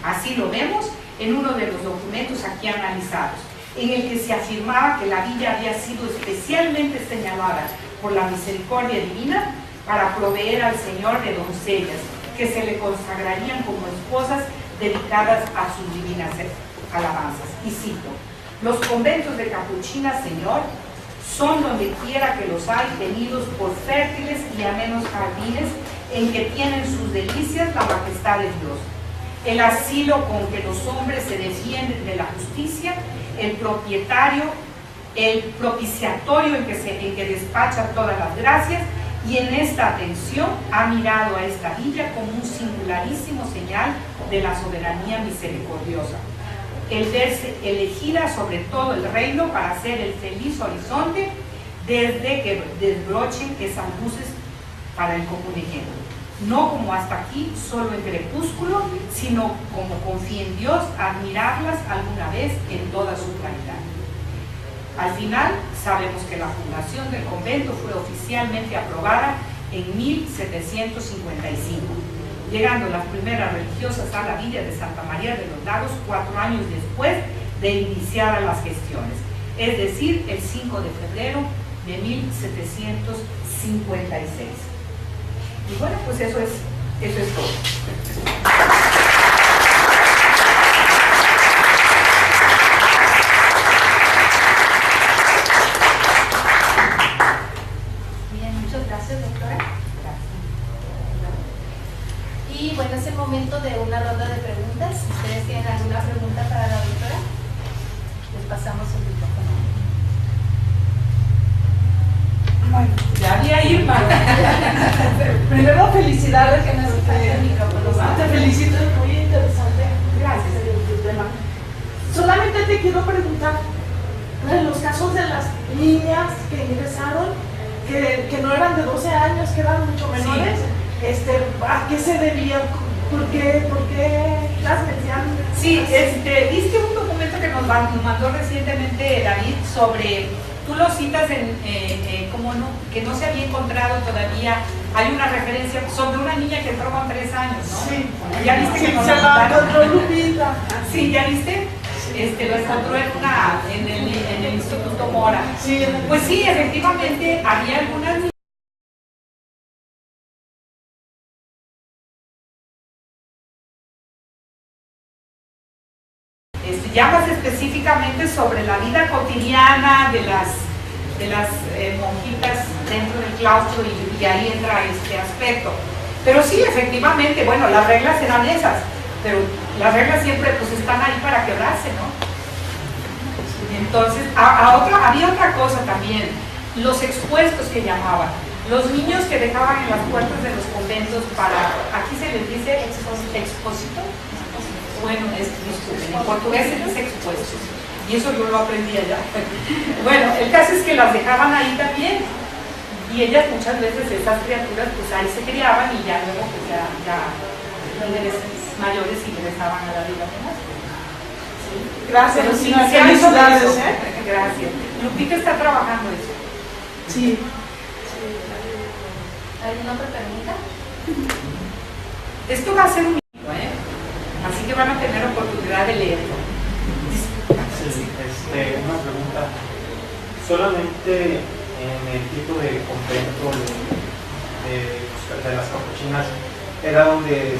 Así lo vemos en uno de los documentos aquí analizados, en el que se afirmaba que la villa había sido especialmente señalada por la misericordia divina para proveer al Señor de doncellas que se le consagrarían como esposas dedicadas a sus divinas alabanzas. Y cito: los conventos de capuchinas, Señor, son donde quiera que los hay, tenidos por fértiles y amenos jardines en que tienen sus delicias la majestad de Dios. El asilo con que los hombres se defienden de la justicia, el propiciatorio en que despacha todas las gracias, y en esta atención ha mirado a esta villa como un singularísimo señal de la soberanía misericordiosa. El verse elegida sobre todo el reino para ser el feliz horizonte desde que desbrochen esas luces para el común ejemplo. No como hasta aquí, solo en crepúsculo, sino como confía en Dios, admirarlas alguna vez en toda su claridad. Al final, sabemos que la fundación del convento fue oficialmente aprobada en 1755, llegando las primeras religiosas a la villa de Santa María de los Lagos 4 años después de iniciadas las gestiones, es decir, el 5 de febrero de 1756. Y bueno, pues eso es todo. Y bueno, es el momento de una ronda de preguntas. Si ustedes tienen alguna pregunta para la doctora, les pasamos el micrófono. Bueno, ya había Irma. Primero, felicidades que nos el micrófono. Te felicito, es muy interesante. Gracias. El tema. Solamente te quiero preguntar, en los casos de las niñas que ingresaron, que no eran de 12 años, que eran mucho menores, sí. ¿A qué se debía? ¿Por qué las metían? Sí, viste un documento que nos mandó recientemente David sobre, tú lo citas como no, que no se había encontrado todavía, hay una referencia sobre una niña que entró con 3 años, ¿no? Sí. ¿Ya viste que nos se la la mandaron? encontró Lupita. Sí, ¿ya viste? Lo encontró en el Instituto Mora. Sí, pues sí, efectivamente, había algunas niñas. Ya más específicamente sobre la vida cotidiana de las monjitas dentro del claustro, y ahí entra este aspecto. Pero sí, efectivamente, bueno, las reglas eran esas, pero las reglas siempre pues están ahí para quebrarse, ¿no? Entonces, había otra cosa también, los expuestos que llamaban, los niños que dejaban en las puertas de los conventos para, aquí se les dice expósito. Bueno, disculpen, en portugués se dice expuestos, y eso yo lo aprendí allá. Bueno, el caso es que las dejaban ahí también, y ellas muchas veces, esas criaturas, pues ahí se criaban, y ya luego pues ya mayores ingresaban a la vida monástica. ¿Sí? Gracias, Pero Lucina, sí, felicidades, Gracias. Lupita está trabajando eso. Sí. ¿Alguna otra pregunta? Esto va a ser un libro, así que van a tener oportunidad de leerlo. Sí, una pregunta. Solamente en el tipo de convento de las capuchinas era donde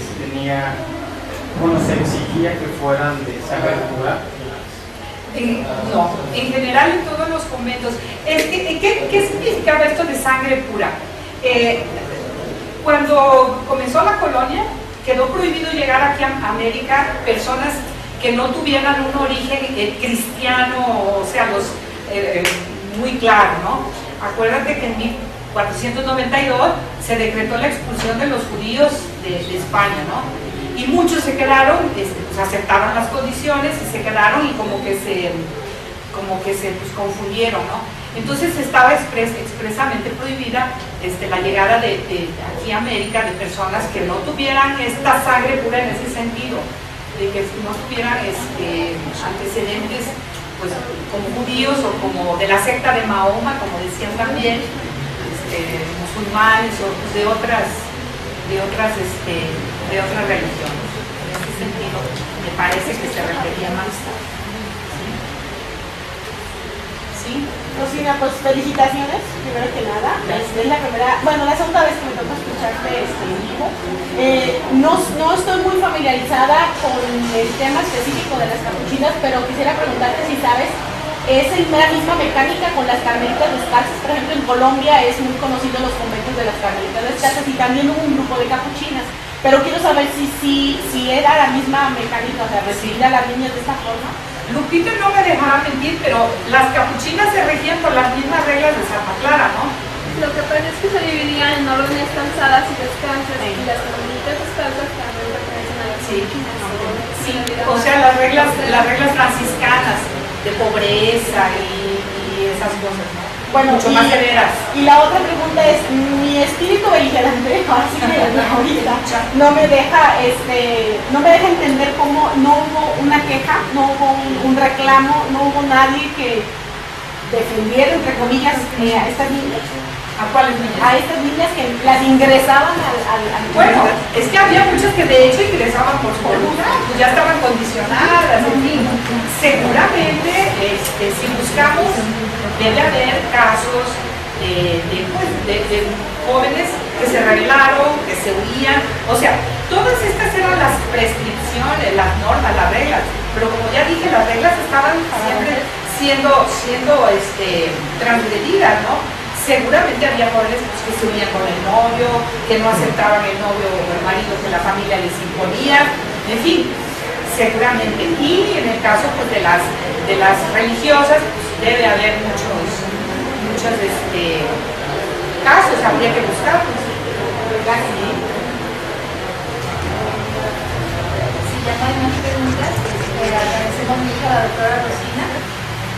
se exigía que fueran de sangre pura. No, en general en todos los conventos. ¿Qué significaba esto de sangre pura? Cuando comenzó la colonia, quedó prohibido llegar aquí a América personas que no tuvieran un origen cristiano, o sea, muy claro, ¿no? Acuérdate que en 1492 se decretó la expulsión de los judíos de España, ¿no? Y muchos se quedaron, pues aceptaron las condiciones y se quedaron y como que se pues, confundieron, ¿no? Entonces estaba expresamente prohibida la llegada de aquí a América de personas que no tuvieran esta sangre pura en ese sentido, de que no tuvieran antecedentes pues, como judíos o como de la secta de Mahoma, como decían también, musulmanes o pues, de otras religiones. En ese sentido me parece que se refería más. ¿Sí? Rosina, pues felicitaciones, primero que nada. Es la primera, bueno, la segunda vez que me tocó escucharte en vivo. No estoy muy familiarizada con el tema específico de las capuchinas, pero quisiera preguntarte si sabes, ¿es la misma mecánica con las carmelitas descalzas? Por ejemplo, en Colombia es muy conocido los conventos de las carmelitas descalzas y también hubo un grupo de capuchinas. Pero quiero saber si era la misma mecánica, o sea, recibir a las niñas de esta forma. Lupita no me dejará mentir, pero las capuchinas se regían por las mismas reglas de Santa Clara, ¿no? Lo que pasa es que se dividían en órdenes calzadas y descalzas, y las carmelitas descalzas también pertenecen a las capuchinas. Sí, o sea, las reglas franciscanas de pobreza y esas cosas, ¿no? Bueno, mucho más severas. Y la otra pregunta es, mi espíritu beligerante, así que ahorita, no me deja entender cómo no hubo una queja, no hubo un reclamo, no hubo nadie que defendiera, entre comillas, a estas niñas. ¿A cuáles niñas? A estas niñas que las ingresaban al Bueno, es que había muchas que de hecho ingresaban por su voluntad, pues ya estaban condicionadas, en fin. Seguramente, si buscamos, debe haber casos de jóvenes que se rebelaron, que se huían, o sea, todas estas eran las prescripciones, las normas, las reglas, pero como ya dije, las reglas estaban siempre siendo transgredidas, ¿no? Seguramente había jóvenes que se unían con el novio, que no aceptaban el novio o el marido que la familia les imponía, en fin, seguramente. Y en el caso pues, de las religiosas, pues, debe haber muchos casos, habría que buscarlos. Si ya no hay más preguntas, agradecemos mucho a la doctora Rosina.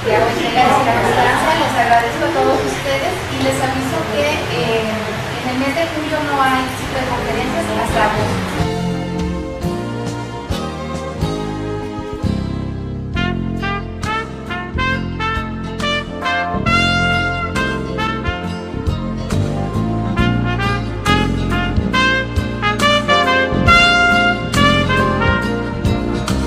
Que hago entrega de esta constancia, les agradezco a todos ustedes y les aviso que en el mes de julio no hay ciclo de conferencias hasta agosto.